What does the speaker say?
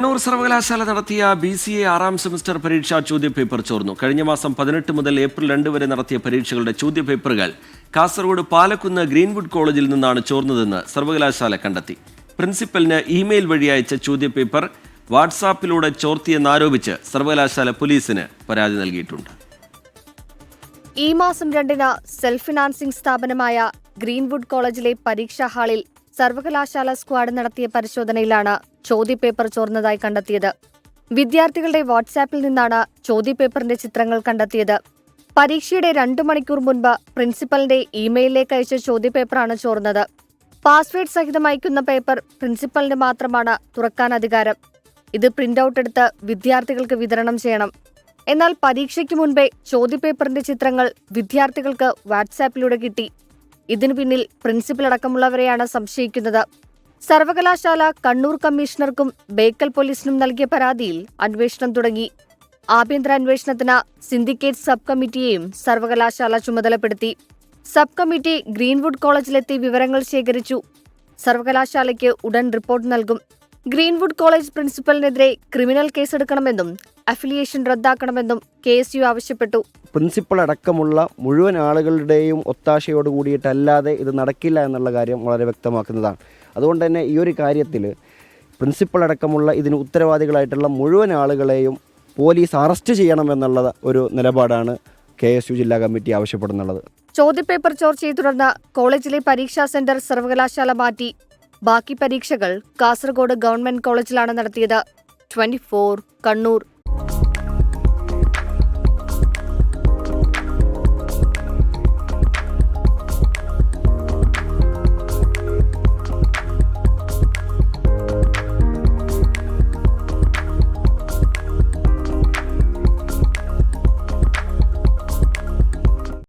കണ്ണൂർ സർവകലാശാല നടത്തിയ BCA 6ാം semester പരീക്ഷാ ചോദ്യപേപ്പർ ചോർന്നു. കഴിഞ്ഞ മാസം 18 മുതൽ ഏപ്രിൽ 2 വരെ നടത്തിയ പരീക്ഷകളുടെ ചോദ്യപേപ്പറുകൾ കാസർഗോഡ് പാലക്കുന്ന് ഗ്രീൻവുഡ് കോളേജിൽ നിന്നാണ് ചോർന്നതെന്ന് സർവകലാശാല കണ്ടെത്തി. പ്രിൻസിപ്പലിന് ഇമെയിൽ വഴി അയച്ച ചോദ്യപേപ്പർ വാട്സാപ്പിലൂടെ ചോർത്തിയെന്നാരോപിച്ച് സർവകലാശാല പോലീസിന് പരാതി നൽകിയിട്ടുണ്ട്. ഈ മാസം 2-ന് സെൽഫ് ഫിനാൻസിംഗ് സ്ഥാപനമായ ഗ്രീൻവുഡ് കോളേജിലെ പരീക്ഷാ ഹാളിൽ സർവകലാശാല സ്ക്വാഡ് നടത്തിയ പരിശോധനയിലാണ് ചോദ്യപേപ്പർ ചോർന്നതായി കണ്ടെത്തിയത്. വിദ്യാർത്ഥികളുടെ വാട്സാപ്പിൽ നിന്നാണ് ചോദ്യപേപ്പറിന്റെ ചിത്രങ്ങൾ കണ്ടെത്തിയത്. പരീക്ഷയുടെ 2 മണിക്കൂർ മുൻപ് പ്രിൻസിപ്പലിന്റെ ഇമെയിലിലേക്ക് അയച്ച ചോദ്യപേപ്പറാണ് ചോർന്നത്. പാസ്വേഡ് സഹിതം അയക്കുന്ന പേപ്പർ പ്രിൻസിപ്പലിന് മാത്രമാണ് തുറക്കാൻ അധികാരം. ഇത് പ്രിന്റ് ഔട്ട് എടുത്ത് വിദ്യാർത്ഥികൾക്ക് വിതരണം ചെയ്യണം. എന്നാൽ പരീക്ഷയ്ക്ക് മുൻപേ ചോദ്യപേപ്പറിന്റെ ചിത്രങ്ങൾ വിദ്യാർത്ഥികൾക്ക് വാട്സാപ്പിലൂടെ കിട്ടി. ഇതിനു പിന്നിൽ പ്രിൻസിപ്പൽ അടക്കമുള്ളവരെയാണ് സംശയിക്കുന്നത്. സർവകലാശാല കണ്ണൂർ കമ്മീഷണർക്കും ബേക്കൽ പോലീസിനും നൽകിയ പരാതിയിൽ അന്വേഷണം തുടങ്ങി. ആഭ്യന്തര അന്വേഷണത്തിന് സിൻഡിക്കേറ്റ് സബ് കമ്മിറ്റിയെയും സർവകലാശാല ചുമതലപ്പെടുത്തി. സബ് കമ്മിറ്റി ഗ്രീൻവുഡ് കോളേജിലെത്തി വിവരങ്ങൾ ശേഖരിച്ചു. സർവകലാശാലയ്ക്ക് ഉടൻ റിപ്പോർട്ട് നൽകും. ഗ്രീൻവുഡ് കോളേജ് പ്രിൻസിപ്പലിനെതിരെ ക്രിമിനൽ കേസെടുക്കണമെന്നും അഫിലിയേഷൻ റദ്ദാക്കണമെന്നും KSU ആവശ്യപ്പെട്ടു. പ്രിൻസിപ്പൽ അടക്കമുള്ള മുഴുവൻ ആളുകളുടെയും ഒത്താശയോട് കൂടിയിട്ടല്ലാതെ ഇത് നടക്കില്ല എന്നുള്ള കാര്യം വളരെ വ്യക്തമാക്കുന്നതാണ്. അതുകൊണ്ട് തന്നെ ഈ ഒരു കാര്യത്തിൽ പ്രിൻസിപ്പൽ അടക്കമുള്ള ഇതിന് ഉത്തരവാദികളായിട്ടുള്ള മുഴുവൻ ആളുകളെയും പോലീസ് അറസ്റ്റ് ചെയ്യണമെന്നുള്ള ഒരു നിലപാടാണ് KSU ജില്ലാ കമ്മിറ്റി ആവശ്യപ്പെടുന്നുള്ളത്. ചോദ്യപേപ്പർ ചോർച്ചയെ തുടർന്ന് കോളേജിലെ പരീക്ഷാ സെന്റർ സർവകലാശാല മാറ്റി. ബാക്കി പരീക്ഷകൾ കാസർഗോഡ് ഗവൺമെന്റ് കോളേജിലാണ് നടത്തിയത്. 24 കണ്ണൂർ.